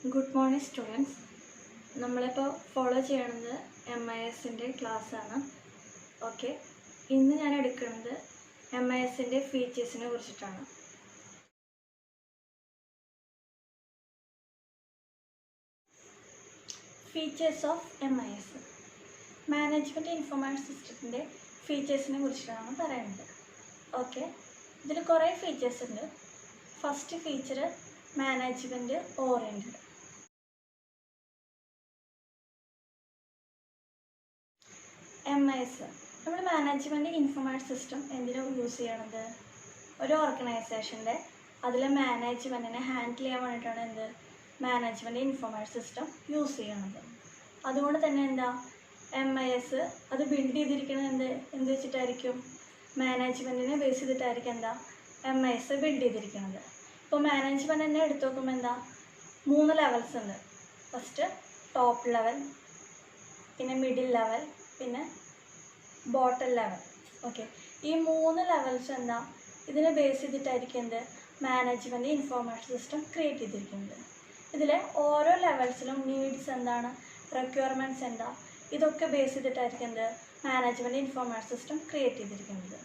Good morning, students. നമ്മളിപ്പോൾ follow ചെയ്യുന്നത് MISന്റെ ക്ലാസ്സാണ്. ഓക്കെ, ഇന്ന് ഞാൻ എടുക്കുന്നത് MISന്റെ ഫീച്ചേഴ്സിനെ കുറിച്ചിട്ടാണ്. Features of MIS, management information സിസ്റ്റത്തിൻ്റെ ഫീച്ചേഴ്സിനെ കുറിച്ചിട്ടാണ് പറയുന്നത്. ഓക്കെ, ഇതിൽ കുറേ ഫീച്ചേഴ്സ് ഉണ്ട്. First feature management oriented. MIS നമ്മൾ മാനേജ്മെൻറ്റ് ഇൻഫർമേഷൻ സിസ്റ്റം എന്തിനാണ് യൂസ് ചെയ്യണത്? ഒരു ഓർഗനൈസേഷൻ്റെ അതിലെ മാനേജ്മെൻറ്റിനെ ഹാൻഡിൽ ചെയ്യാൻ വേണ്ടിയിട്ടാണ് മാനേജ്മെൻറ്റ് ഇൻഫർമേഷൻ സിസ്റ്റം യൂസ് ചെയ്യണത്. അതുകൊണ്ട് തന്നെ MIS അത് ബിൽഡ് ചെയ്തിരിക്കുന്നത് എന്ത് വെച്ചിട്ടായിരിക്കും? മാനേജ്മെൻറ്റിനെ ബേസ് ചെയ്തിട്ടായിരിക്കും MIS ബിൽഡ് ചെയ്തിരിക്കുന്നത്. ഇപ്പോൾ മാനേജ്മെൻറ്റ് തന്നെ എടുത്തു നോക്കുമ്പോൾ 3 ലെവൽസ് ഉണ്ട്. ഫസ്റ്റ് ടോപ്പ് ലെവൽ, പിന്നെ മിഡിൽ ലെവൽ, പിന്നെ ബോട്ടം ലെവൽ. ഓക്കെ, ഈ 3 ലെവൽസ് ഇതിനെ ബേസ് ചെയ്തിട്ടായിരിക്കും മാനേജ്മെൻറ്റ് ഇൻഫർമേഷൻ സിസ്റ്റം ക്രിയേറ്റ് ചെയ്തിരിക്കുന്നത്. ഇതിലെ ഓരോ ലെവൽസിലും നീഡ്സ് റിക്വയർമെൻറ്റ്സ് ഇതൊക്കെ ബേസ് ചെയ്തിട്ടായിരിക്കും മാനേജ്മെൻറ്റ് ഇൻഫർമേഷൻ സിസ്റ്റം ക്രിയേറ്റ് ചെയ്തിരിക്കുന്നത്.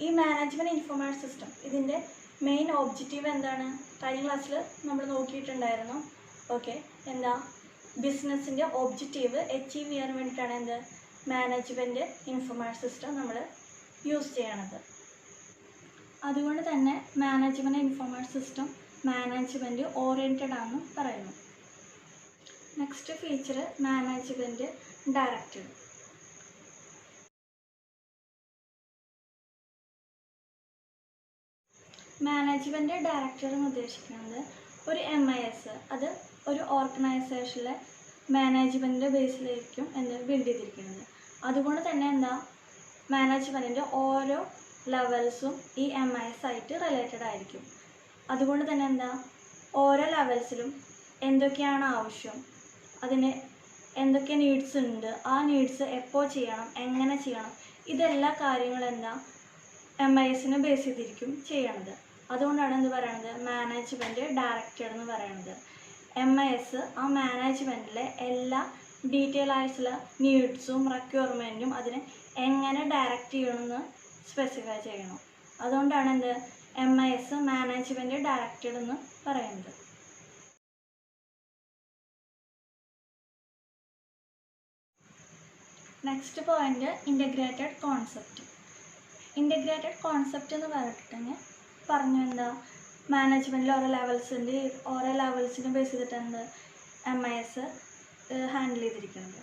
ഈ മാനേജ്മെൻറ്റ് ഇൻഫർമേഷൻ സിസ്റ്റം ഇതിൻ്റെ മെയിൻ ഒബ്ജക്റ്റീവ് എന്താണ്? കഴിഞ്ഞ ക്ലാസ്സിൽ നമ്മൾ നോക്കിയിട്ടുണ്ടായിരുന്നു. ഓക്കെ, ബിസിനസ്സിൻ്റെ ഒബ്ജക്റ്റീവ് അച്ചീവ് ചെയ്യാൻ വേണ്ടിയിട്ടാണ് മാനേജ്മെൻറ്റ് ഇൻഫർമേഷൻ സിസ്റ്റം നമ്മൾ യൂസ് ചെയ്യണത്. അതുകൊണ്ട് തന്നെ management information system management oriented ആണെന്ന് പറയുന്നു. Next feature management directed. Management directed എന്ന് ഉദ്ദേശിക്കുന്നത് ഒരു MIS അത് ഒരു ഓർഗനൈസേഷനിലെ മാനേജ്മെൻറ്റിൻ്റെ ബേസിലായിരിക്കും ബിൽഡ് ചെയ്തിരിക്കുന്നത്. അതുകൊണ്ട് തന്നെ മാനേജ്മെൻറ്റിൻ്റെ ഓരോ ലെവൽസും ഈ MIS ആയിട്ട് റിലേറ്റഡ് ആയിരിക്കും. അതുകൊണ്ട് തന്നെ ഓരോ ലെവൽസിലും എന്തൊക്കെയാണ് ആവശ്യം, അതിന് എന്തൊക്കെ നീഡ്സ് ഉണ്ട്, ആ നീഡ്സ് എപ്പോൾ ചെയ്യണം, എങ്ങനെ ചെയ്യണം, ഇതെല്ലാ കാര്യങ്ങളും MISനെ ബേസ് ചെയ്തിരിക്കും ചെയ്യണത്. അതുകൊണ്ടാണ് പറയണത് മാനേജ്മെൻറ്റ് ഡയറക്റ്റഡ് എന്ന് പറയണത്. MIS ആ മാനേജ്മെൻറ്റിലെ എല്ലാ ഡീറ്റെയിൽ ആയിട്ടുള്ള നീഡ്സും റിക്വയർമെൻറ്റും അതിനെ എങ്ങനെ ഡയറക്റ്റ് ചെയ്യണമെന്ന് സ്പെസിഫൈ ചെയ്യണം. അതുകൊണ്ടാണ് MIS മാനേജ്മെൻറ്റ് ഡയറക്റ്റഡ് എന്ന് പറയുന്നത്. Next point integrated concept. Integrated concept എന്ന് പറഞ്ഞിട്ടുണ്ടെങ്കിൽ മാനേജ്മെൻറ്റിൽ ഓരോ ലെവൽസിനെ ബേസ് ചെയ്തിട്ടാണ് MIS ഹാൻഡിൽ ചെയ്തിരിക്കുന്നത്.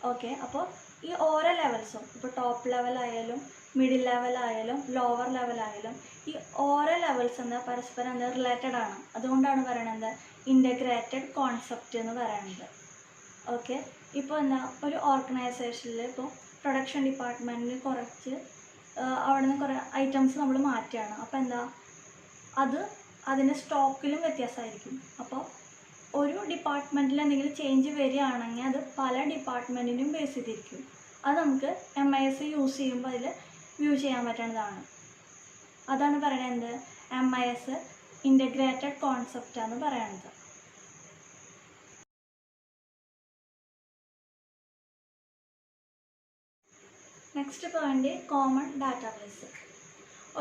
ഓക്കെ, അപ്പോൾ ഈ ഓരോ ലെവൽസും ഇപ്പോൾ ടോപ്പ് ലെവലായാലും മിഡിൽ ലെവലായാലും ലോവർ ലെവലായാലും ഈ ഓരോ ലെവൽസ് പരസ്പരം റിലേറ്റഡ് ആണ്. അതുകൊണ്ടാണ് പറയണത് ഇൻ്റഗ്രേറ്റഡ് കോൺസെപ്റ്റ് എന്ന് പറയുന്നത്. ഓക്കെ, ഇപ്പോൾ ഒരു ഓർഗനൈസേഷനിൽ ഇപ്പോൾ പ്രൊഡക്ഷൻ ഡിപ്പാർട്ട്മെൻറ്റിൽ കുറച്ച് അവിടെ നിന്ന് കുറേ ഐറ്റംസ് നമ്മൾ മാറ്റുകയാണ്. അപ്പോൾ അതിൻ്റെ സ്റ്റോക്കിലും വ്യത്യാസമായിരിക്കും. അപ്പോൾ ഒരു ഡിപ്പാർട്ട്മെൻറ്റിൽ എന്തെങ്കിലും ചേഞ്ച് വരികയാണെങ്കിൽ അത് പല ഡിപ്പാർട്ട്മെൻറ്റിനും ബേസ് ചെയ്തിരിക്കും. അത് നമുക്ക് MIS യൂസ് ചെയ്യുമ്പോൾ അതിൽ വ്യൂ ചെയ്യാൻ പറ്റുന്നതാണ്. അതാണ് പറയുന്നത് MIS ഇൻ്റഗ്രേറ്റഡ് കോൺസെപ്റ്റാണ് പറയുന്നത്. Next point common database.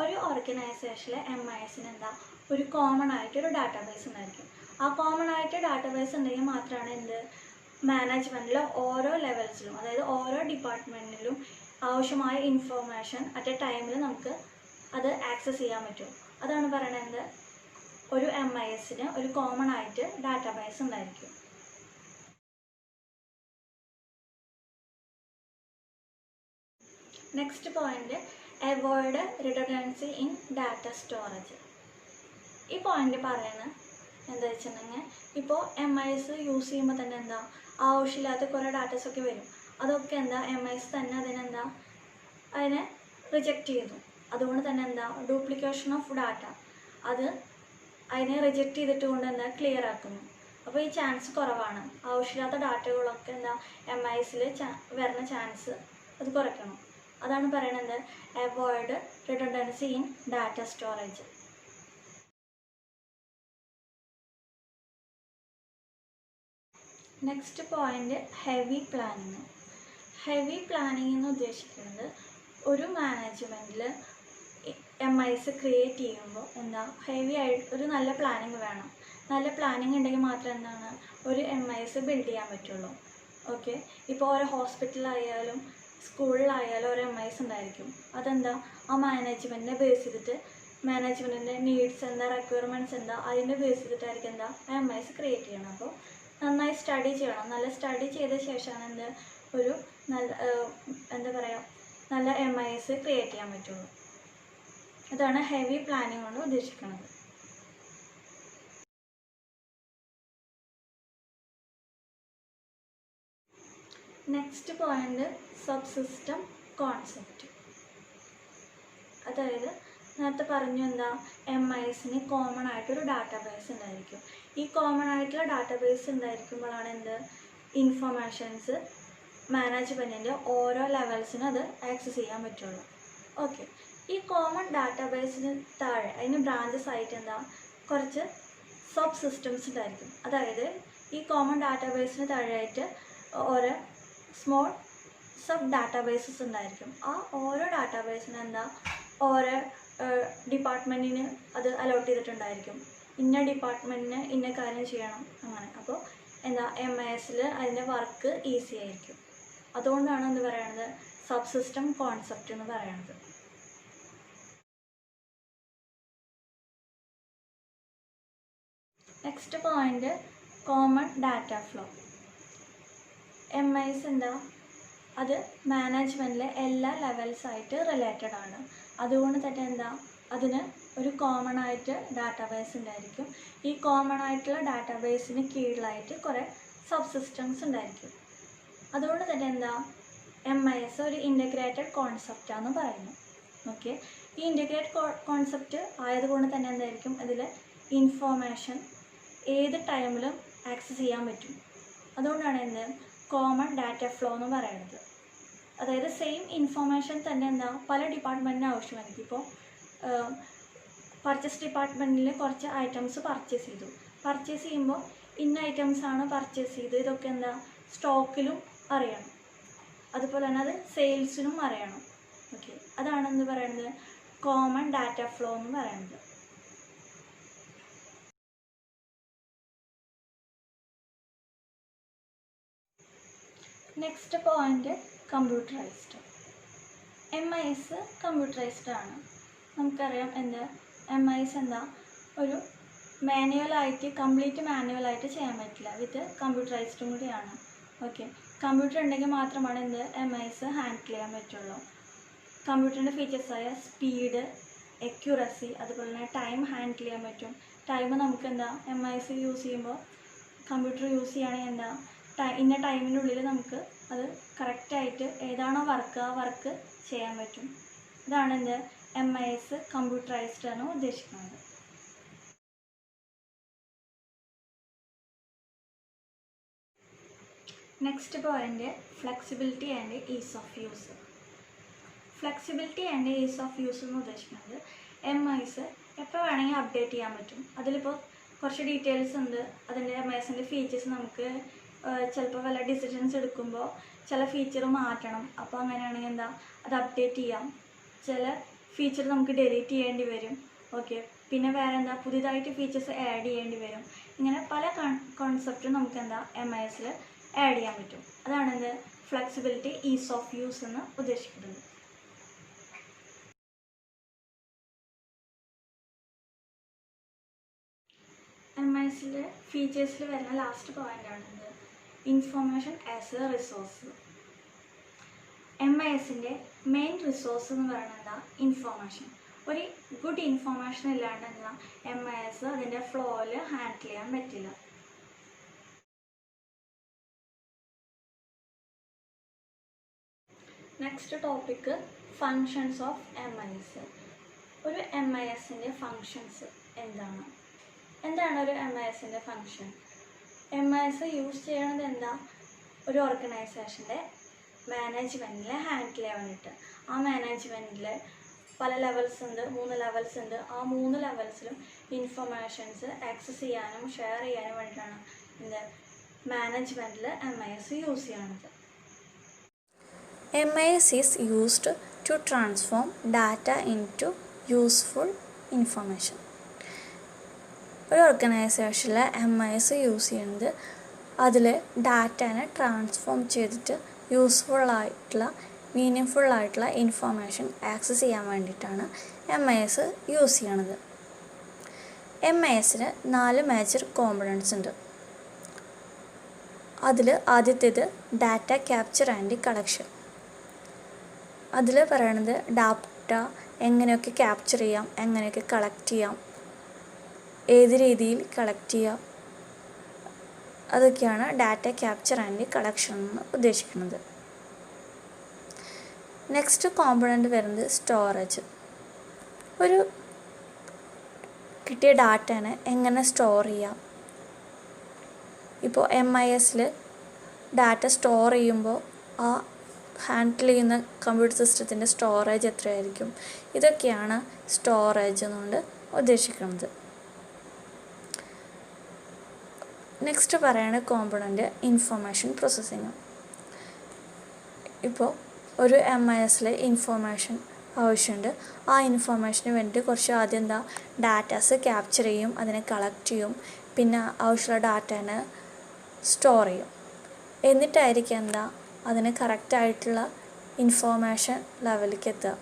ഒരു ഓർഗനൈസേഷനിലെ MISന് ഒരു കോമൺ ആയിട്ടൊരു ഡാറ്റാബേസ് ഉണ്ടായിരിക്കും. ആ കോമൺ ആയിട്ട് ഡാറ്റാബേസ് ഉണ്ടെങ്കിൽ മാത്രമാണ് മാനേജ്മെൻറ്റിലെ ഓരോ ലെവൽസിലും, അതായത് ഓരോ ഡിപ്പാർട്ട്മെൻറ്റിലും ആവശ്യമായ ഇൻഫർമേഷൻ അറ്റ് എ ടൈമിൽ നമുക്ക് അത് ആക്സസ് ചെയ്യാൻ പറ്റും. അതാണ് പറയുന്നത് ഒരു MISന് ഒരു കോമൺ ആയിട്ട് ഡാറ്റാബേസ് ഉണ്ടായിരിക്കും. Next point avoid redundancy in data storage. ഈ പോയിന്റ് പറയുന്നത് എന്താ വെച്ചിട്ടുണ്ടെങ്കിൽ ഇപ്പോൾ MIS യൂസ് ചെയ്യുമ്പോൾ തന്നെ ആവശ്യമില്ലാത്ത കുറേ ഡാറ്റാസൊക്കെ വരും. അതൊക്കെ MIS തന്നെ അതിനെ റിജക്റ്റ് ചെയ്തു. അതുകൊണ്ട് തന്നെ ഡ്യൂപ്ലിക്കേഷൻ ഓഫ് ഡാറ്റ അതിനെ റിജക്റ്റ് ചെയ്തിട്ട് കൊണ്ട് ക്ലിയർ ആക്കുന്നു. അപ്പോൾ ഈ ചാൻസ് കുറവാണ്. ആവശ്യമില്ലാത്ത ഡാറ്റകളൊക്കെ MISൽ വരുന്ന ചാൻസ് അത് കുറയ്ക്കണം. അതാണ് പറയുന്നത് avoid redundancy in data storage. Next point heavy planning. Heavy planning എന്ന് ഉദ്ദേശിക്കുന്നത് ഒരു മാനേജ്മെൻറ്റിൽ MIS ക്രിയേറ്റ് ചെയ്യുമ്പോൾ എന്താ ഹെവി ആയിട്ട് ഒരു നല്ല പ്ലാനിങ് വേണം. നല്ല പ്ലാനിങ് ഉണ്ടെങ്കിൽ മാത്രം എന്താണ് ഒരു MIS ബിൽഡ് ചെയ്യാൻ പറ്റുള്ളൂ. ഓക്കെ, ഇപ്പോൾ ഓരോ ഹോസ്പിറ്റലായാലും സ്കൂളിലായാലും ഒരു MIS ഉണ്ടായിരിക്കും. അതെന്താ ആ മാനേജ്മെൻറ്റിനെ ബേസ് ചെയ്തിട്ട് മാനേജ്മെൻറ്റിൻ്റെ നീഡ്സ് എന്താ, റിക്വയർമെൻറ്റ്സ് എന്താ, അതിൻ്റെ ബേസ് ചെയ്തിട്ടായിരിക്കും എന്താ ആ MIS ക്രിയേറ്റ് ചെയ്യണം. അപ്പോൾ നന്നായി സ്റ്റഡി ചെയ്യണം. നല്ല സ്റ്റഡി ചെയ്ത ശേഷമാണ് എന്ത് ഒരു നല്ല എന്താ പറയുക നല്ല MIS ക്രിയേറ്റ് ചെയ്യാൻ പറ്റുള്ളൂ. അതാണ് ഹെവി പ്ലാനിങ് കൊണ്ട് ഉദ്ദേശിക്കുന്നത്. Next point sub system concept. അതായത് നേരത്തെ പറഞ്ഞു എന്താ MISന് കോമൺ ആയിട്ടൊരു ഡാറ്റാബേസ് ഉണ്ടായിരിക്കും. ഈ കോമൺ ആയിട്ടുള്ള ഡാറ്റാബേസ് ഉണ്ടായിരിക്കുമ്പോഴാണ് എന്ത് ഇൻഫർമേഷൻസ് മാനേജ്മെൻറ്റിൻ്റെ ഓരോ ലെവൽസിനും അത് ആക്സസ് ചെയ്യാൻ പറ്റുള്ളൂ. ഓക്കെ, ഈ കോമൺ ഡാറ്റാബേസിന് താഴെ അതിന് ബ്രാഞ്ചസ് ആയിട്ട് എന്താ കുറച്ച് സബ് സിസ്റ്റംസ് ഉണ്ടായിരിക്കും. അതായത് ഈ കോമൺ ഡാറ്റാബേസിന് താഴെയായിട്ട് ഓരോ സ്മോൾ സബ് ഡാറ്റാബേസസ് ഉണ്ടായിരിക്കും. ആ ഓരോ ഡാറ്റാബേസിന് എന്താ ഓരോ ഡിപ്പാർട്ട്മെൻറ്റിന് അത് അലോട്ട് ചെയ്തിട്ടുണ്ടായിരിക്കും. ഇന്ന ഡിപ്പാർട്ട്മെൻറ്റിന് ഇന്ന കാര്യം ചെയ്യണം അങ്ങനെ. അപ്പോൾ എന്താ MISൽ അതിൻ്റെ വർക്ക് ഈസി ആയിരിക്കും. അതുകൊണ്ടാണ് എന്ത് പറയുന്നത് സബ് സിസ്റ്റം കോൺസെപ്റ്റ് എന്ന് പറയുന്നത്. Next point common data flow. MIS എന്താ അത് മാനേജ്മെൻറ്റിലെ എല്ലാ ലെവൽസായിട്ട് റിലേറ്റഡ് ആണ്. അതുകൊണ്ട് തന്നെ എന്താ അതിന് ഒരു കോമൺ ആയിട്ട് ഡാറ്റാബേസ് ഉണ്ടായിരിക്കും. ഈ കോമൺ ആയിട്ടുള്ള ഡാറ്റാബേസിന് കീഴിലായിട്ട് കുറേ സബ് സിസ്റ്റംസ് ഉണ്ടായിരിക്കും. അതുകൊണ്ട് തന്നെ എന്താ MIS ഒരു ഇൻ്റഗ്രേറ്റഡ് കോൺസെപ്റ്റാണെന്ന് പറയുന്നു. ഓക്കെ, ഈ ഇൻ്റഗ്രേറ്റഡ് കോൺസെപ്റ്റ് ആയതുകൊണ്ട് തന്നെ എന്തായിരിക്കും ഇതിൽ ഇൻഫോർമേഷൻ ഏത് ടൈമിലും ആക്സസ് ചെയ്യാൻ പറ്റും. അതുകൊണ്ടാണ് എന്ത് കോമൺ ഡാറ്റ ഫ്ലോ എന്ന് പറയുന്നത്. അതായത് സെയിം ഇൻഫോർമേഷൻ തന്നെ എന്താ പല ഡിപ്പാർട്ട്മെൻറ്റിന് ആവശ്യമായിരിക്കും. ഇപ്പോൾ പർച്ചേസ് ഡിപ്പാർട്ട്മെൻറ്റിൽ കുറച്ച് ഐറ്റംസ് പർച്ചേസ് ചെയ്തു. പർച്ചേസ് ചെയ്യുമ്പോൾ ഇന്ന ഐറ്റംസാണ് പർച്ചേസ് ചെയ്ത് ഇതൊക്കെ എന്താ സ്റ്റോക്കിലും അറിയണം. അതുപോലെ തന്നെ അത് സെയിൽസിനും അറിയണം. ഓക്കെ, അതാണ് എന്ത് പറയുന്നത് കോമൺ ഡാറ്റ ഫ്ലോ എന്ന് പറയുന്നത്. Next point computerised. MIS computerised ആണ്. നമുക്കറിയാം എന്ത് MIS എന്താ ഒരു മാനുവലായിട്ട് കംപ്ലീറ്റ് മാനുവലായിട്ട് ചെയ്യാൻ പറ്റില്ല. വിത്ത് കമ്പ്യൂട്ടറൈസ്ഡും കൂടിയാണ്. ഓക്കെ, കമ്പ്യൂട്ടർ ഉണ്ടെങ്കിൽ മാത്രമാണ് എന്ത് MIS ഹാൻഡിൽ ചെയ്യാൻ പറ്റുള്ളൂ. കമ്പ്യൂട്ടറിൻ്റെ ഫീച്ചേഴ്സായ സ്പീഡ്, അക്യുറസി, അതുപോലെ തന്നെ ടൈം ഹാൻഡിൽ ചെയ്യാൻ പറ്റും. ടൈം നമുക്ക് എന്താ MIS യൂസ് ചെയ്യുമ്പോൾ കമ്പ്യൂട്ടർ യൂസ് ചെയ്യുകയാണെങ്കിൽ എന്താ ഇന്ന ടൈമിനുള്ളിൽ നമുക്ക് അത് കറക്റ്റായിട്ട് ഏതാണോ വർക്ക് ആ വർക്ക് ചെയ്യാൻ പറ്റും. ഇതാണ് എന്ത് MIS കമ്പ്യൂട്ടറൈസ്ഡ് ആണ് ഉദ്ദേശിക്കുന്നത്. Next point flexibility and is of use. Flexibility and is of use എന്ന് ഉദ്ദേശിക്കുന്നത് MIS എപ്പോൾ വേണമെങ്കിൽ അപ്ഡേറ്റ് ചെയ്യാൻ പറ്റും. അതിലിപ്പോൾ കുറച്ച് ഡീറ്റെയിൽസ് ഉണ്ട്. അതിൻ്റെ MISൻ്റെ ഫീച്ചേഴ്സ് നമുക്ക് ചിലപ്പോൾ വല്ല ഡിസിഷൻസ് എടുക്കുമ്പോൾ ചില ഫീച്ചർ മാറ്റണം. അപ്പോൾ അങ്ങനെയാണെങ്കിൽ എന്താ അത് അപ്ഡേറ്റ് ചെയ്യാം. ചില ഫീച്ചർ നമുക്ക് ഡിലീറ്റ് ചെയ്യേണ്ടി വരും. ഓക്കെ, പിന്നെ വേറെ എന്താ പുതിയതായിട്ട് ഫീച്ചേഴ്സ് ആഡ് ചെയ്യേണ്ടി വരും. ഇങ്ങനെ പല കോൺസെപ്റ്റും നമുക്ക് എന്താ MISൽ ആഡ് ചെയ്യാൻ പറ്റും. അതാണ് എന്ത് ഫ്ലെക്സിബിലിറ്റി ഈസ് ഓഫ് യൂസ് എന്ന് ഉദ്ദേശിക്കുന്നത്. MISലെ ഫീച്ചേഴ്സിൽ വരുന്ന ലാസ്റ്റ് പോയിൻ്റാണ് എന്ത് ഇൻഫോർമേഷൻ ആസ് എ റിസോഴ്സ്. MISൻ്റെ മെയിൻ റിസോഴ്സ് എന്ന് പറയുന്നത് എന്താ ഇൻഫോർമേഷൻ. ഒരു ഗുഡ് ഇൻഫോർമേഷൻ ഇല്ലാണ്ട് എന്താ MIS അതിൻ്റെ ഫ്ലോയിൽ ഹാൻഡിൽ ചെയ്യാൻ പറ്റില്ല. Next topic functions of MIS. ഒരു MISൻ്റെ ഫങ്ഷൻസ് എന്താണ്? എന്താണ് ഒരു MISൻ്റെ ഫങ്ഷൻ? MIS യൂസ് ചെയ്യണത് എന്താ ഒരു ഓർഗനൈസേഷൻ്റെ മാനേജ്മെൻറ്റിൽ ഹാൻഡിൽ ചെയ്യാൻ വേണ്ടിയിട്ട്. ആ മാനേജ്മെൻറ്റിൽ പല ലെവൽസ് ഉണ്ട്, 3 ലെവൽസ് ഉണ്ട്. ആ 3 ലെവൽസിലും ഇൻഫർമേഷൻസ് ആക്സസ് ചെയ്യാനും ഷെയർ ചെയ്യാനും വേണ്ടിയിട്ടാണ് എന്ത് മാനേജ്മെൻറ്റിൽ MIS യൂസ് ചെയ്യണത്. MIS is used to transform data into useful information. ഒരു ഓർഗനൈസേഷനിൽ MIS യൂസ് ചെയ്യുന്നത് അതിൽ ഡാറ്റനെ ട്രാൻസ്ഫോം ചെയ്തിട്ട് യൂസ്ഫുള്ളായിട്ടുള്ള മീനിങ്ഫുള്ളായിട്ടുള്ള ഇൻഫോർമേഷൻ ആക്സസ് ചെയ്യാൻ വേണ്ടിയിട്ടാണ് MIS യൂസ് ചെയ്യണത്. MISന് 4 മേജർ കോമ്പണൻസ് ഉണ്ട്. അതിൽ ആദ്യത്തേത് ഡാറ്റ ക്യാപ്ചർ ആൻഡ് കളക്ഷൻ. അതിൽ പറയണത് ഡാറ്റ എങ്ങനെയൊക്കെ ക്യാപ്ചർ ചെയ്യാം, എങ്ങനെയൊക്കെ കളക്ട് ചെയ്യാം, ഏത് രീതിയിൽ കളക്ട് ചെയ്യാം, അതൊക്കെയാണ് ഡാറ്റ ക്യാപ്ചർ ആൻഡ് കളക്ഷൻ എന്ന് ഉദ്ദേശിക്കുന്നത്. നെക്സ്റ്റ് കോമ്പണൻ്റ് വരുന്നത് സ്റ്റോറേജ്. ഒരു കിട്ടിയ ഡാറ്റനെ എങ്ങനെ സ്റ്റോർ ചെയ്യാം. ഇപ്പോൾ MISൽ ഡാറ്റ സ്റ്റോർ ചെയ്യുമ്പോൾ ആ ഹാൻഡിൽ ചെയ്യുന്ന കമ്പ്യൂട്ടർ സിസ്റ്റത്തിൻ്റെ സ്റ്റോറേജ് എത്രയായിരിക്കും, ഇതൊക്കെയാണ് സ്റ്റോറേജ് എന്നുകൊണ്ട് ഉദ്ദേശിക്കുന്നത്. നെക്സ്റ്റ് പറയുന്ന കോമ്പണൻ്റ് ഇൻഫോർമേഷൻ പ്രോസസ്സിങ്. ഇപ്പോൾ ഒരു MISൽ ഇൻഫോർമേഷൻ ആവശ്യമുണ്ട്. ആ ഇൻഫോർമേഷന് വേണ്ടി കുറച്ച് ആദ്യം ഡാറ്റാസ് ക്യാപ്ചർ ചെയ്യും, അതിനെ കളക്ട് ചെയ്യും, പിന്നെ ആവശ്യമുള്ള ഡാറ്റേനെ സ്റ്റോർ ചെയ്യും. എന്നിട്ടായിരിക്കും അതിന് കറക്റ്റായിട്ടുള്ള ഇൻഫോർമേഷൻ ലെവലിലേക്ക് എത്തുക.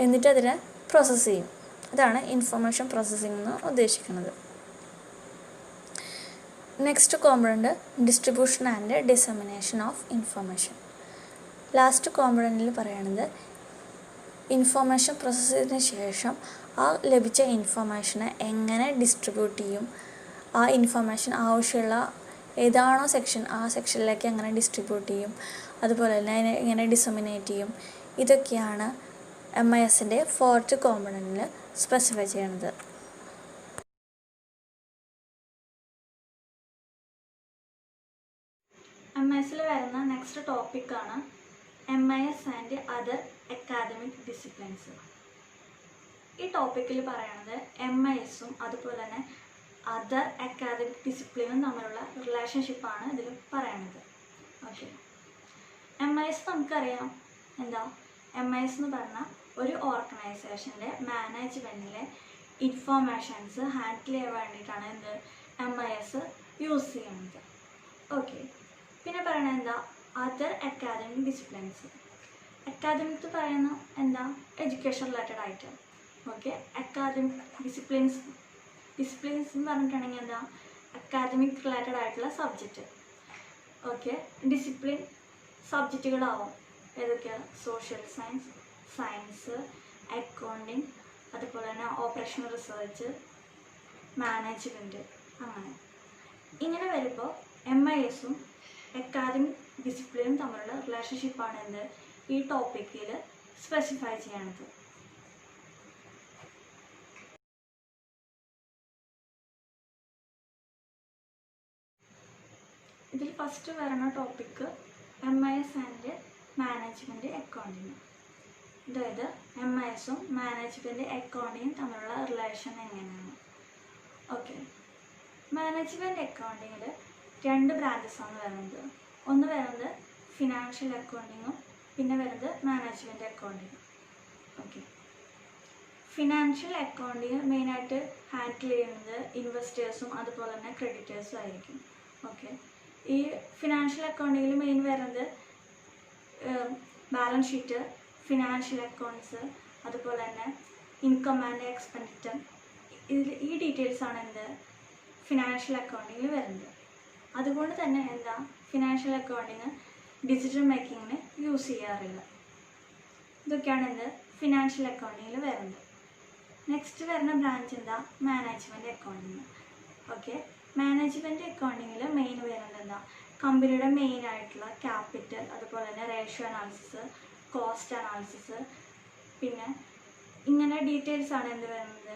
എന്നിട്ട് അതിനെ പ്രോസസ്സ് ചെയ്യും. അതാണ് ഇൻഫോർമേഷൻ പ്രോസസ്സിംഗ് എന്ന് ഉദ്ദേശിക്കുന്നത്. Next component distribution and dissemination of information. Last കോമ്പണൻറ്റിൽ പറയുന്നത് ഇൻഫോർമേഷൻ പ്രോസസ്സിന് ശേഷം ആ ലഭിച്ച ഇൻഫോർമേഷനെ എങ്ങനെ ഡിസ്ട്രിബ്യൂട്ട് ചെയ്യും, ആ ഇൻഫോർമേഷൻ ആവശ്യമുള്ള ഏതാണോ സെക്ഷൻ ആ സെക്ഷനിലേക്ക് എങ്ങനെ ഡിസ്ട്രിബ്യൂട്ട് ചെയ്യും, അതുപോലെ തന്നെ അതിനെ എങ്ങനെ ഡിസമിനേറ്റ് ചെയ്യും, ഇതൊക്കെയാണ് MISൻ്റെ 4th കോമ്പണൻറ്റിൽ സ്പെസിഫൈ ചെയ്യുന്നത്. MISൽ വരുന്ന നെക്സ്റ്റ് ടോപ്പിക്കാണ് MIS and other academic disciplines. ഈ ടോപ്പിക്കിൽ പറയണത് MISഉം അതുപോലെ തന്നെ അതർ അക്കാദമിക് ഡിസിപ്ലിനും തമ്മിലുള്ള റിലേഷൻഷിപ്പാണ് ഇതിൽ പറയണത്. ഓക്കെ, MIS നമുക്കറിയാം MIS എന്ന് പറഞ്ഞാൽ ഒരു ഓർഗനൈസേഷൻ്റെ മാനേജ്മെൻറ്റിലെ ഇൻഫോർമേഷൻസ് ഹാൻഡിൽ ചെയ്യാൻ വേണ്ടിയിട്ടാണ് MIS യൂസ് ചെയ്യുന്നത്. ഓക്കെ, പിന്നെ പറയണത് അതർ അക്കാദമിക് ഡിസിപ്ലിൻസ്. അക്കാദമിക് പറയുന്ന എഡ്യൂക്കേഷൻ റിലേറ്റഡ് ആയിട്ട്. ഓക്കെ, അക്കാദമിക് ഡിസിപ്ലിൻസ് എന്ന് പറഞ്ഞിട്ടുണ്ടെങ്കിൽ അക്കാദമിക് റിലേറ്റഡ് ആയിട്ടുള്ള സബ്ജക്റ്റ്. ഓക്കെ, ഡിസിപ്ലിൻ സബ്ജക്റ്റുകളാവും. ഏതൊക്കെയാണ്? സോഷ്യൽ സയൻസ്, സയൻസ്, അക്കൗണ്ടിങ്, അതുപോലെ തന്നെ ഓപ്പറേഷണൽ റിസർച്ച്, മാനേജ്മെൻറ്റ്, അങ്ങനെ. ഇങ്ങനെ വരുമ്പോൾ MISഉം അക്കാദമിക് ഡിസിപ്ലിനും തമ്മിലുള്ള റിലേഷൻഷിപ്പാണ് ഈ ടോപ്പിക്കിൽ സ്പെസിഫൈ ചെയ്യണത്. ഇതിൽ ഫസ്റ്റ് വരുന്ന topic MIS and management accounting. അതായത് MISഉം മാനേജ്മെൻറ്റ് അക്കൗണ്ടിങ്ങും തമ്മിലുള്ള റിലേഷൻ എങ്ങനെയാണ്. ഓക്കെ, മാനേജ്മെൻറ്റ് അക്കൗണ്ടിങ്ങിൽ 2 ബ്രാഞ്ചസാണ് വരുന്നത്. ഒന്ന് വരുന്നത് ഫിനാൻഷ്യൽ അക്കൗണ്ടിങ്ങും പിന്നെ വരുന്നത് മാനേജ്മെൻറ്റ് അക്കൗണ്ടിങ്ങും. ഓക്കെ, ഫിനാൻഷ്യൽ അക്കൗണ്ടിങ് മെയിനായിട്ട് ഹാൻഡിൽ ചെയ്യുന്നത് ഇൻവെസ്റ്റേഴ്സും അതുപോലെ തന്നെ ക്രെഡിറ്റേഴ്സും ആയിരിക്കും. ഓക്കെ, ഈ ഫിനാൻഷ്യൽ അക്കൗണ്ടിങ്ങിൽ മെയിൻ വരുന്നത് ബാലൻസ് ഷീറ്റ്, ഫിനാൻഷ്യൽ അക്കൗണ്ട്സ്, അതുപോലെ തന്നെ ഇൻകം ആൻഡ് എക്സ്പെൻഡിച്ചർ, ഈ ഡീറ്റെയിൽസാണ് ഫിനാൻഷ്യൽ അക്കൗണ്ടിങ്ങിൽ വരുന്നത്. അതുകൊണ്ട് തന്നെ ഫിനാൻഷ്യൽ അക്കൗണ്ടിങ് ഡിസിഷൻ മേക്കിങ്ങിന് യൂസ് ചെയ്യാറില്ല. ഇതൊക്കെയാണ് ഫിനാൻഷ്യൽ അക്കൗണ്ടിങ്ങിൽ വരുന്നത്. നെക്സ്റ്റ് വരുന്ന branch management accounting. Okay, management അക്കൗണ്ടിങ്ങിൽ മെയിൻ വരുന്നത് കമ്പനിയുടെ മെയിൻ ആയിട്ടുള്ള ക്യാപിറ്റൽ, അതുപോലെ തന്നെ റേഷ്യോ അനാലിസിസ്, കോസ്റ്റ് അനാലിസിസ്, പിന്നെ ഇങ്ങനെ ഡീറ്റെയിൽസാണ് വരുന്നത്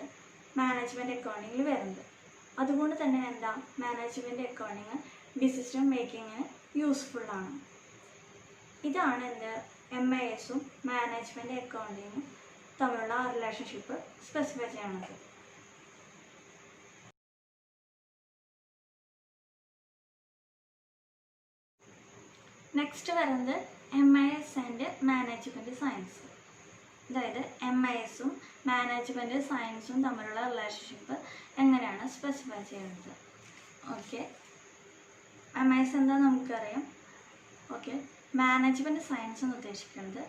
മാനേജ്മെൻറ്റ് അക്കൗണ്ടിങ്ങിൽ വരുന്നത്. അതുകൊണ്ട് തന്നെ മാനേജ്മെൻറ്റ് അക്കൗണ്ടിങ് ഡിസിഷൻ മേക്കിങ്ങിന് യൂസ്ഫുള്ളാണ്. ഇതാണ് MISഉം മാനേജ്മെൻറ്റ് അക്കൗണ്ടിങ്ങും തമ്മിലുള്ള റിലേഷൻഷിപ്പ് സ്പെസിഫൈ ചെയ്യണത്. നെക്സ്റ്റ് വരുന്നത് MIS ആൻഡ് മാനേജ്മെൻറ്റ് സയൻസ്. അതായത് MISഉം മാനേജ്മെൻറ്റ് സയൻസും തമ്മിലുള്ള റിലേഷൻഷിപ്പ് എങ്ങനെയാണ് സ്പെസിഫൈ ചെയ്യുന്നത്. ഓക്കെ, MIS എന്താണെന്ന് നമുക്കറിയാം. ഓക്കെ, മാനേജ്മെൻറ്റ് സയൻസ് എന്ന് ഉദ്ദേശിക്കുന്നത്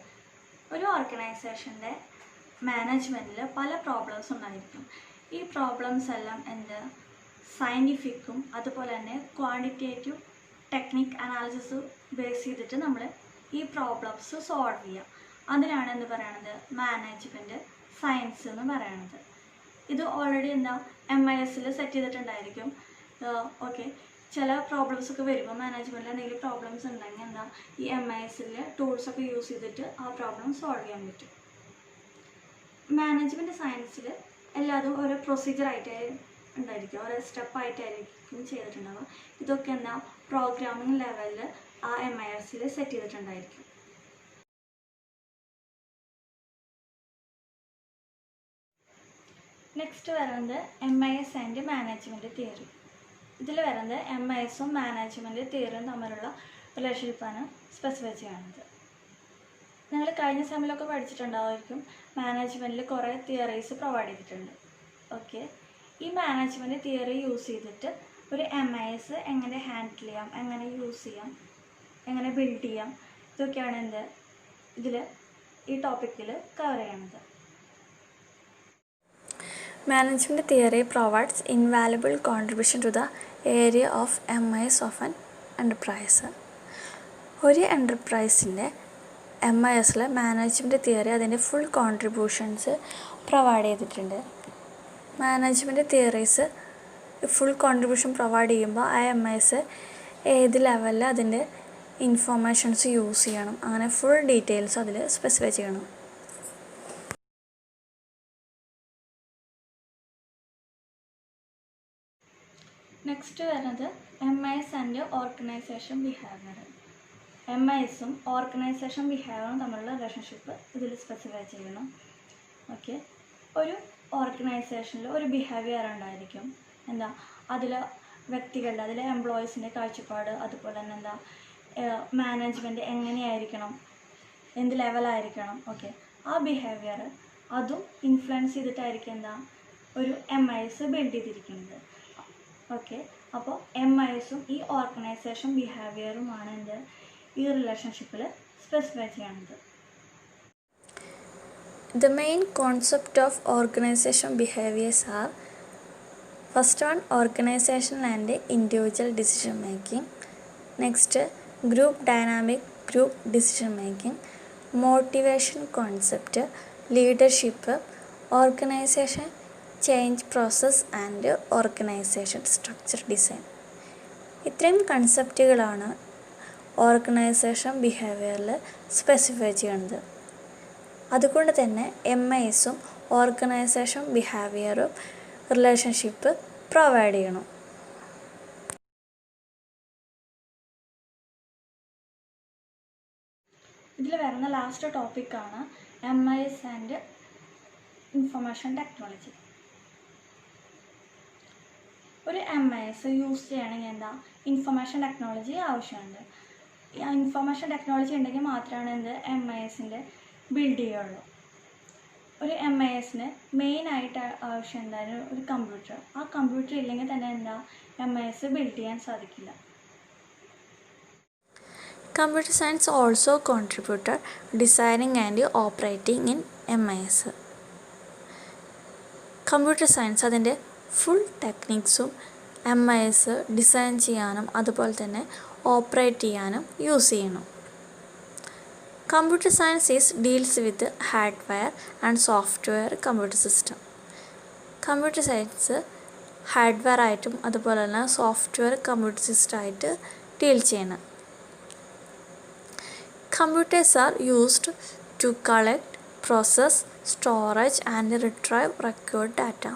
ഒരു ഓർഗനൈസേഷൻ്റെ മാനേജ്മെൻറ്റിൽ പല പ്രോബ്ലംസ് ഉണ്ടായിരിക്കും. ഈ പ്രോബ്ലംസ് എല്ലാം സയൻറ്റിഫിക്കും അതുപോലെ തന്നെ ക്വാണ്ടിറ്റേറ്റീവ് ടെക്നിക് അനാലിസിസ് ബേസ് ചെയ്തിട്ട് നമ്മൾ ഈ പ്രോബ്ലംസ് സോൾവ് ചെയ്യുക. അതിനാണ് എന്ത് പറയണത്, മാനേജ്മെൻറ്റ് സയൻസ് എന്ന് പറയണത്. ഇത് ഓൾറെഡി MISൽ സെറ്റ് ചെയ്തിട്ടുണ്ടായിരിക്കും. ഓക്കെ, ചില പ്രോബ്ലംസൊക്കെ വരുമ്പോൾ മാനേജ്മെൻറ്റിൽ എന്തെങ്കിലും പ്രോബ്ലംസ് ഉണ്ടെങ്കിൽ ഈ MISൽ ടൂൾസൊക്കെ യൂസ് ചെയ്തിട്ട് ആ പ്രോബ്ലം സോൾവ് ചെയ്യാൻ പറ്റും. മാനേജ്മെൻറ്റ് സയൻസിൽ എല്ലാതും ഓരോ പ്രൊസീജിയറായിട്ട് ഉണ്ടായിരിക്കും, ഓരോ സ്റ്റെപ്പായിട്ടായിരിക്കും ചെയ്തിട്ടുണ്ടാവുക. ഇതൊക്കെ പ്രോഗ്രാമിംഗ് ലെവലിൽ ആ MISൽ സെറ്റ് ചെയ്തിട്ടുണ്ടായിരിക്കും. നെക്സ്റ്റ് വരുന്നത് MIS ആൻഡ് മാനേജ്മെൻറ്റ് തിയറി. ഇതിൽ വരുന്നത് MISഉം മാനേജ്മെൻറ്റ് തിയറിയും തമ്മിലുള്ള റിലേഷൻഷിപ്പാണ് സ്പെസിഫൈ ചെയ്യുന്നത്. നിങ്ങൾ കഴിഞ്ഞ സെമ്മിലൊക്കെ പഠിച്ചിട്ടുണ്ടാവുമായിരിക്കും, മാനേജ്മെൻറ്റിൽ കുറേ തിയറീസ് പ്രൊവൈഡ് ചെയ്തിട്ടുണ്ട്. ഓക്കെ, ഈ മാനേജ്മെൻറ്റ് തിയറി യൂസ് ചെയ്തിട്ട് ഒരു MIS എങ്ങനെ ഹാൻഡിൽ ചെയ്യാം, എങ്ങനെ യൂസ് ചെയ്യാം, എങ്ങനെ ബിൽഡ് ചെയ്യാം, ഇതൊക്കെയാണ് ഇതിൽ ഈ ടോപ്പിക്കിൽ കവർ ചെയ്യണത്. Management theory provides invaluable contribution to the area of MIS of an enterprise. ഒരു എൻ്റർപ്രൈസിൻ്റെ MISൽ മാനേജ്മെൻറ്റ് തിയറി അതിൻ്റെ ഫുൾ കോൺട്രിബ്യൂഷൻസ് പ്രൊവൈഡ് ചെയ്തിട്ടുണ്ട്. Management theories full contribution provide ചെയ്യുമ്പോൾ ആ MIS ഏത് ലെവലിൽ അതിൻ്റെ ഇൻഫോർമേഷൻസ് യൂസ് ചെയ്യണം, അങ്ങനെ ഫുൾ ഡീറ്റെയിൽസ് അതിൽ സ്പെസിഫൈ ചെയ്യണം. നെക്സ്റ്റ് വരുന്നത് MIS ആൻഡ് ഓർഗനൈസേഷൻ ബിഹേവിയർ. MISഉം ഓർഗനൈസേഷൻ ബിഹേവിയറും തമ്മിലുള്ള റിലേഷൻഷിപ്പ് ഇതിൽ സ്പെസിഫൈ ചെയ്യണം. ഓക്കെ, ഒരു ഓർഗനൈസേഷനിൽ ഒരു ബിഹേവിയർ ഉണ്ടായിരിക്കും. അതിൽ വ്യക്തികളുടെ, അതിലെ എംപ്ലോയീസിൻ്റെ കാഴ്ചപ്പാട്, അതുപോലെ തന്നെ മാനേജ്മെൻറ്റ് എങ്ങനെയായിരിക്കണം, എന്ത് ലെവലായിരിക്കണം. ഓക്കെ, ആ ബിഹേവിയർ അതും ഇൻഫ്ലുവൻസ് ചെയ്തിട്ടായിരിക്കും ഒരു MIS ബിൽഡ് ചെയ്തിരിക്കുന്നത്. ഓക്കെ, അപ്പോൾ MISഉം ഈ ഓർഗനൈസേഷൻ ബിഹേവിയറുമാണ് ഈ റിലേഷൻഷിപ്പിൽ സ്പെസിഫൈ ചെയ്യുന്നത്. The main concept of organization behaviors are: first one, organizational and individual decision making. Next, group dynamic, group decision making, motivation concept, leadership, organization change process and organization structure design. ഇത്രയും കൺസെപ്റ്റുകളാണ് organisation ബിഹേവിയറിൽ specify ചെയ്യുന്നത്. അതുകൊണ്ട് തന്നെ MISഉം organisation ബിഹേവിയറും relationship provide ചെയ്യണം. ഇതിൽ വരുന്ന last ടോപ്പിക്കാണ് MIS and information technology. ഒരു MIS use ചെയ്യണമെങ്കിൽ ഇൻഫർമേഷൻ ടെക്നോളജി ആവശ്യമുണ്ട്. ഈ ഇൻഫർമേഷൻ ടെക്നോളജി ഉണ്ടെങ്കിൽ മാത്രമാണ് MISൻ്റെ ബിൽഡ് ചെയ്യുള്ളൂ. ഒരു MISന് മെയിനായിട്ട് ആവശ്യം എന്തായാലും ഒരു കമ്പ്യൂട്ടർ. ആ കമ്പ്യൂട്ടർ ഇല്ലെങ്കിൽ തന്നെ MIS ബിൽഡ് ചെയ്യാൻ സാധിക്കില്ല. Computer science also contributed designing and operating in MIS. Computer science അതിൻ്റെ ഫുൾ ടെക്നിക്സും MIS ഡിസൈൻ ചെയ്യാനും അതുപോലെ തന്നെ ഓപ്പറേറ്റ് ചെയ്യാനും യൂസ് ചെയ്യണം. Computer science deals with hardware and software computer system. Computer science hardware ആയിട്ടും അതുപോലെ തന്നെ സോഫ്റ്റ്വെയർ കമ്പ്യൂട്ടർ സിസ്റ്റമായിട്ട് ഡീൽ ചെയ്യണം. Computers are used to collect, process, storage and retrieve required data.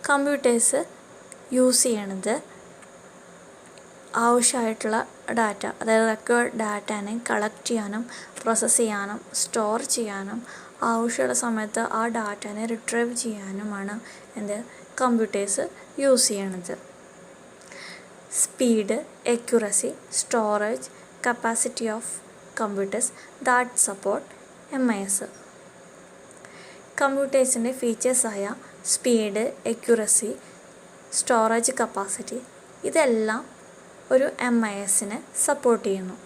Computers use ചെയ്യണത് ആവശ്യമായിട്ടുള്ള ഡാറ്റ, അതായത് record ഡാറ്റാനെ collect ചെയ്യാനും process ചെയ്യാനും സ്റ്റോർ ചെയ്യാനും ആവശ്യമുള്ള സമയത്ത് ആ ഡാറ്റാനെ റിട്രീവ് ചെയ്യാനുമാണ് കമ്പ്യൂട്ടേഴ്സ് യൂസ് ചെയ്യണത്. Speed, accuracy, storage, capacity of computers that support MIS. കമ്പ്യൂട്ടേഴ്സിൻ്റെ ഫീച്ചേഴ്സായ സ്പീഡ്, അക്യുറസി, സ്റ്റോറേജ് കപ്പാസിറ്റി ഇതെല്ലാം ഒരു MISനെ സപ്പോർട്ട് ചെയ്യുന്നു.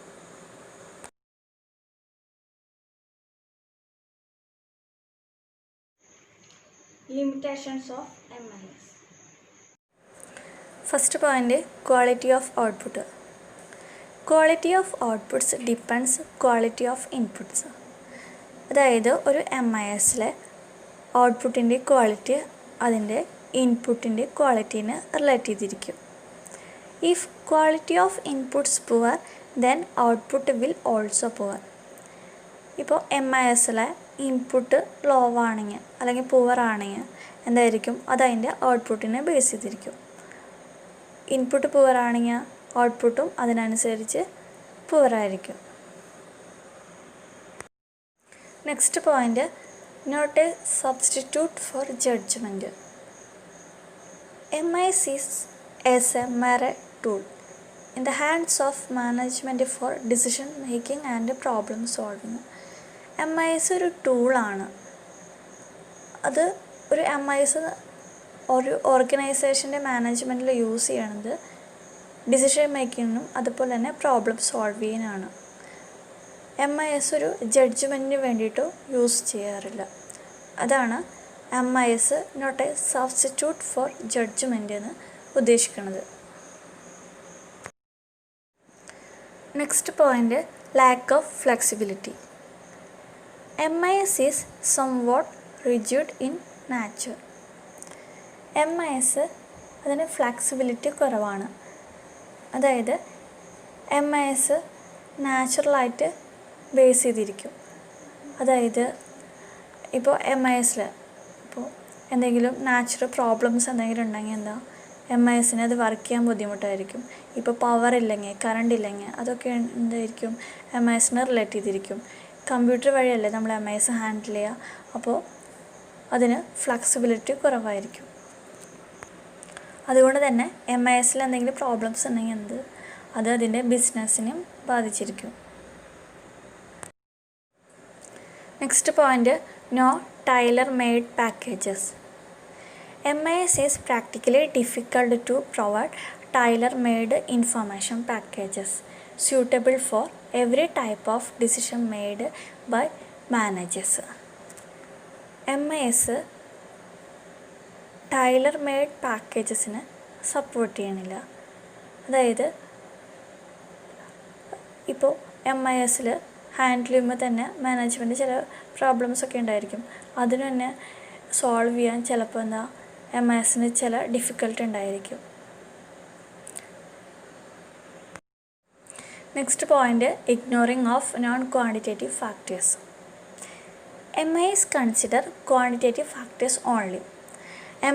Limitations of MIS. First point quality of output. Quality of outputs depends quality of inputs. അതായത് ഒരു MISലെ ഔട്ട്പുട്ടിൻ്റെ ക്വാളിറ്റി അതിൻ്റെ ഇൻപുട്ടിൻ്റെ ക്വാളിറ്റീനെ റിലേറ്റ് ചെയ്തിരിക്കും. If quality of inputs poor then output will also poor. ഇപ്പോൾ MISലെ ഇൻപുട്ട് ലോ ആണെങ്കിൽ അല്ലെങ്കിൽ പുവർ ആണെങ്കിൽ എന്തായിരിക്കും, അതതിൻ്റെ ഔട്ട്പുട്ടിനെ ബേസ് ചെയ്തിരിക്കും. ഇൻപുട്ട് പുവർ ആണെങ്കിൽ ഔട്ട്പുട്ടും അതിനനുസരിച്ച് പുവറായിരിക്കും. Next point not a substitute for judgement. MIS is a mere tool in the hands of management for decision making and problem solving. MIS ഒരു ടൂളാണ്. അത് ഒരു MIS ഒരു ഓർഗനൈസേഷൻ്റെ മാനേജ്മെൻറ്റിൽ യൂസ് ചെയ്യണത് ഡിസിഷൻ മേക്കിങ്ങിനും അതുപോലെ തന്നെ പ്രോബ്ലം സോൾവ് ചെയ്യാനാണ്. MIS ഒരു ജഡ്ജ്മെൻറ്റിന് വേണ്ടിയിട്ട് യൂസ് ചെയ്യാറില്ല. അതാണ് MIS not a substitute for judgement എന്ന് ഉദ്ദേശിക്കുന്നത്. Next point lack of flexibility. MIS is somewhat rigid in nature. MIS അതിന് ഫ്ലെക്സിബിലിറ്റി കുറവാണ്. അതായത് MIS നാച്ചുറലായിട്ട് ബേസ് ചെയ്തിരിക്കും. അതായത് ഇപ്പോൾ MISൽ ഇപ്പോൾ എന്തെങ്കിലും നാച്ചുറൽ പ്രോബ്ലംസ് എന്തെങ്കിലും ഉണ്ടെങ്കിൽ എന്താ MISന് അത് വർക്ക് ചെയ്യാൻ ബുദ്ധിമുട്ടായിരിക്കും. ഇപ്പോൾ പവർ ഇല്ലെങ്കിൽ, കറണ്ട് ഇല്ലെങ്കിൽ അതൊക്കെ എന്തായിരിക്കും MISനെ റിലേറ്റ് ചെയ്തിരിക്കും. കമ്പ്യൂട്ടർ വഴിയല്ലേ നമ്മൾ MIS ഹാൻഡിൽ ചെയ്യുക. അപ്പോൾ അതിന് ഫ്ലെക്സിബിലിറ്റി കുറവായിരിക്കും. അതുകൊണ്ട് തന്നെ MISൽ എന്തെങ്കിലും പ്രോബ്ലംസ് ഉണ്ടെങ്കിൽ അത് അതിൻ്റെ ബിസിനസ്സിനെയും ബാധിച്ചിരിക്കും. Next point no tailor made packages. MIS is practically difficult to provide tailor-made information packages suitable for every type of decision made by managers. MIS tailor made പാക്കേജസിന് സപ്പോർട്ട് ചെയ്യണില്ല. അതായത് ഇപ്പോൾ MISൽ ഹാൻഡിൽ ചെയ്യുമ്പോൾ തന്നെ മാനേജ്മെൻറ്റ് ചില പ്രോബ്ലംസൊക്കെ ഉണ്ടായിരിക്കും. അതിന് തന്നെ സോൾവ് ചെയ്യാൻ ചിലപ്പോൾ MISന് ചില ഡിഫിക്കൽട്ടി ഉണ്ടായിരിക്കും. Next point ignoring of non quantitative factors. MIS consider quantitative factors only.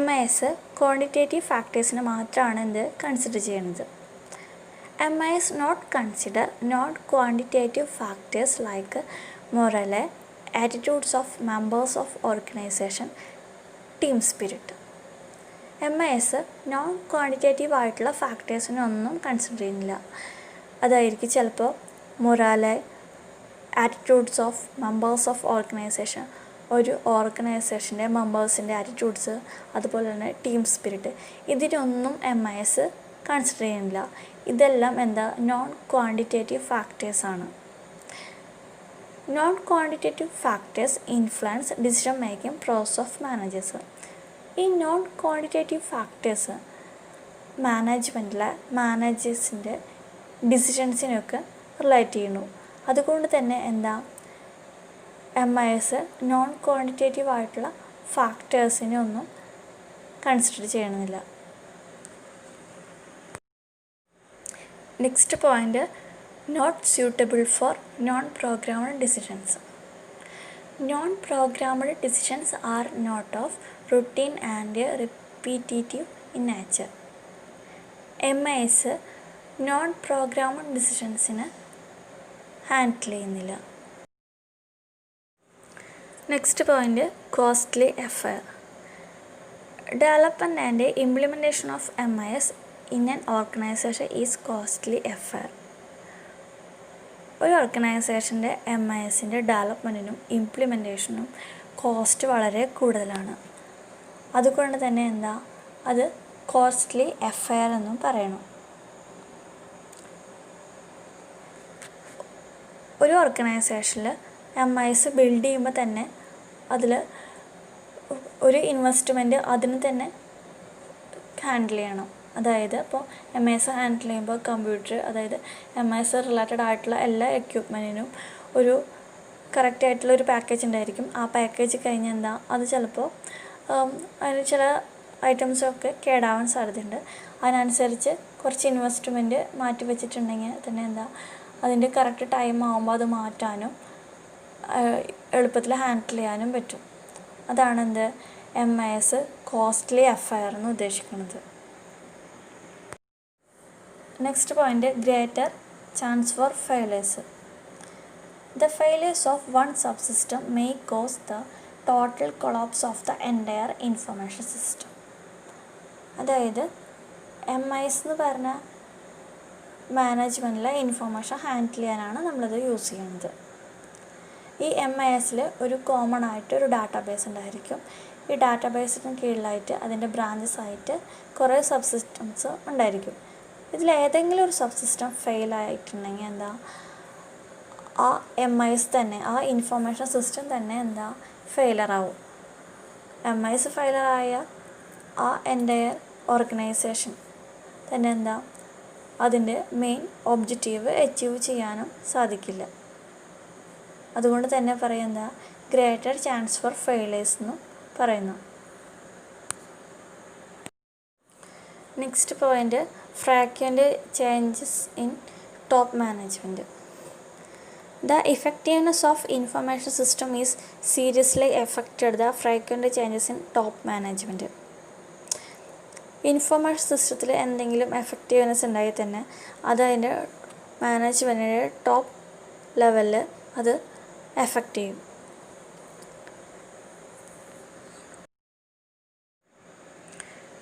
MIS quantitative ഫാക്ടേഴ്സിനെ മാത്രമാണ് കൺസിഡർ ചെയ്യുന്നത്. MIS not consider non quantitative factors like morale, attitudes of members of organisation, team spirit. MIS non quantitative ആയിട്ടുള്ള ഫാക്ടേഴ്സിനൊന്നും consider ചെയ്യുന്നില്ല. അതായിരിക്കും ചിലപ്പോൾ morale, attitudes of members of organisation, ഒരു ഓർഗനൈസേഷൻ്റെ മെമ്പേഴ്സിൻ്റെ ആറ്റിറ്റ്യൂഡ്സ്, അതുപോലെ തന്നെ ടീം സ്പിരിറ്റ്, ഇതിനൊന്നും MIS കൺസിഡർ ചെയ്യുന്നില്ല. ഇതെല്ലാം നോൺ ക്വാണ്ടിറ്റേറ്റീവ് ഫാക്ടേഴ്സാണ്. Non quantitative factors influence decision making process of managers. ഈ നോൺ ക്വാണ്ടിറ്റേറ്റീവ് ഫാക്ടേഴ്സ് മാനേജേഴ്സിൻ്റെ ഡിസിഷൻസിനൊക്കെ റിലേറ്റ് ചെയ്യുന്നു. അതുകൊണ്ട് തന്നെ MIS നോൺ ക്വാണ്ടിറ്റേറ്റീവ് ആയിട്ടുള്ള ഫാക്ടേഴ്സിനെ ഒന്നും കൺസിഡർ ചെയ്യണമെന്നില്ല. Next point not suitable for non programmed decisions. Non programmed decisions are not of routine and repetitive in nature. MIS non programmed ഡിസിഷൻസിന് handle ചെയ്യുന്നില്ല. Next point costly affair. Development and implementation of MIS in an organization is costly affair. ഒരു ഓർഗനൈസേഷൻ്റെ MISൻ്റെ ഡെവലപ്മെൻറ്റിനും ഇംപ്ലിമെൻറ്റേഷനും cost വളരെ കൂടുതലാണ്. അതുകൊണ്ട് തന്നെ അത് costly affair എന്നും പറയണം. ഒരു ഓർഗനൈസേഷനിൽ MIS ബിൽഡ് ചെയ്യുമ്പോൾ തന്നെ അതിൽ ഒരു ഇൻവെസ്റ്റ്മെൻറ്റ് അതിന് തന്നെ ഹാൻഡിൽ ചെയ്യണം. അതായത് ഇപ്പോൾ MIS ഹാൻഡിൽ ചെയ്യുമ്പോൾ കമ്പ്യൂട്ടർ, അതായത് MIS റിലേറ്റഡ് ആയിട്ടുള്ള എല്ലാ എക്യുപ്മെൻറ്റിനും ഒരു കറക്റ്റായിട്ടുള്ള ഒരു പാക്കേജ് ഉണ്ടായിരിക്കും. ആ പാക്കേജ് കഴിഞ്ഞ് അത് ചിലപ്പോൾ അതിന് ചില ഐറ്റംസൊക്കെ കേടാവാൻ സാധ്യതയുണ്ട്. അതിനനുസരിച്ച് കുറച്ച് ഇൻവെസ്റ്റ്മെൻറ്റ് മാറ്റി വെച്ചിട്ടുണ്ടെങ്കിൽ തന്നെ അതിൻ്റെ കറക്റ്റ് ടൈം ആകുമ്പോൾ അത് മാറ്റാനും എളുപ്പത്തിൽ ഹാൻഡിൽ ചെയ്യാനും പറ്റും. അതാണ് MIS കോസ്റ്റ്ലി അഫെയർ എന്ന് ഉദ്ദേശിക്കുന്നത്. Next point, greater chance for failures. The failures of one subsystem may cause the total collapse of the entire information system. അതായത് MIS എന്ന് പറഞ്ഞ മാനേജ്മെൻറ്റിലെ ഇൻഫർമേഷൻ ഹാൻഡിൽ ചെയ്യാനാണ് നമ്മളത് യൂസ് ചെയ്യുന്നത്. ഈ MISൽ ഒരു കോമൺ ആയിട്ട് ഒരു ഡാറ്റാബേസ് ഉണ്ടായിരിക്കും. ഈ ഡാറ്റാബേസിന് കീഴിലായിട്ട് അതിൻ്റെ ബ്രാഞ്ചസ് ആയിട്ട് കുറേ സബ്സിസ്റ്റംസ് ഉണ്ടായിരിക്കും. ഇതിലേതെങ്കിലും ഒരു സബ്സിസ്റ്റം ഫെയിലായിട്ടുണ്ടെങ്കിൽ ആ MIS തന്നെ, ആ ഇൻഫർമേഷൻ സിസ്റ്റം തന്നെ ഫെയിലറാവും. MIS ഫെയിലറായ ആ എൻ്റയർ ഓർഗനൈസേഷൻ തന്നെ അതിൻ്റെ മെയിൻ ഒബ്ജക്റ്റീവ് അച്ചീവ് ചെയ്യാനും സാധിക്കില്ല. അതുകൊണ്ട് തന്നെ ഗ്രേറ്റർ ചാൻസ് ഫോർ ഫെയിലേഴ്സ് എന്ന് പറയുന്നു. Next point, frequent changes in top management. The effectiveness of information system is seriously affected the frequent changes in top management. Information സിസ്റ്റത്തിൽ എന്തെങ്കിലും എഫക്റ്റീവ്നെസ് ഉണ്ടായി തന്നെ അതിൻ്റെ മാനേജ്മെൻറ്റിൻ്റെ ടോപ്പ് ലെവലിൽ അത് എഫക്റ്റ് ചെയ്യും.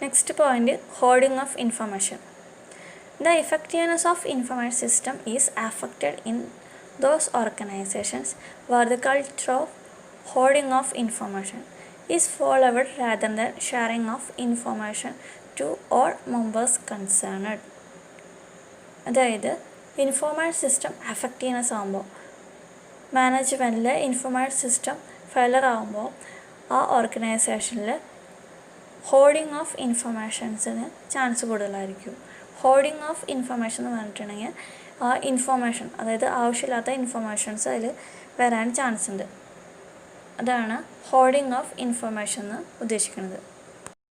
Next point, hoarding of information. The effectiveness of information system is affected in those organizations where the culture of hoarding of information is followed rather than sharing of information to all members concerned. അതായത് information system effectiveness ആകുമ്പോൾ, മാനേജ്മെൻറ്റിലെ information system failure ആകുമ്പോൾ ആ ഓർഗനൈസേഷനിൽ hoarding of ഇൻഫർമേഷൻസിന് chance കൂടുതലായിരിക്കും. Hoarding of information എന്ന് പറഞ്ഞിട്ടുണ്ടെങ്കിൽ ആ information, അതായത് ആവശ്യമില്ലാത്ത ഇൻഫർമേഷൻസ് അതിൽ വരാൻ ചാൻസ് ഉണ്ട്. അതാണ് ഹോർഡിംഗ് ഓഫ് ഇൻഫർമേഷൻ എന്ന് ഉദ്ദേശിക്കുന്നത്.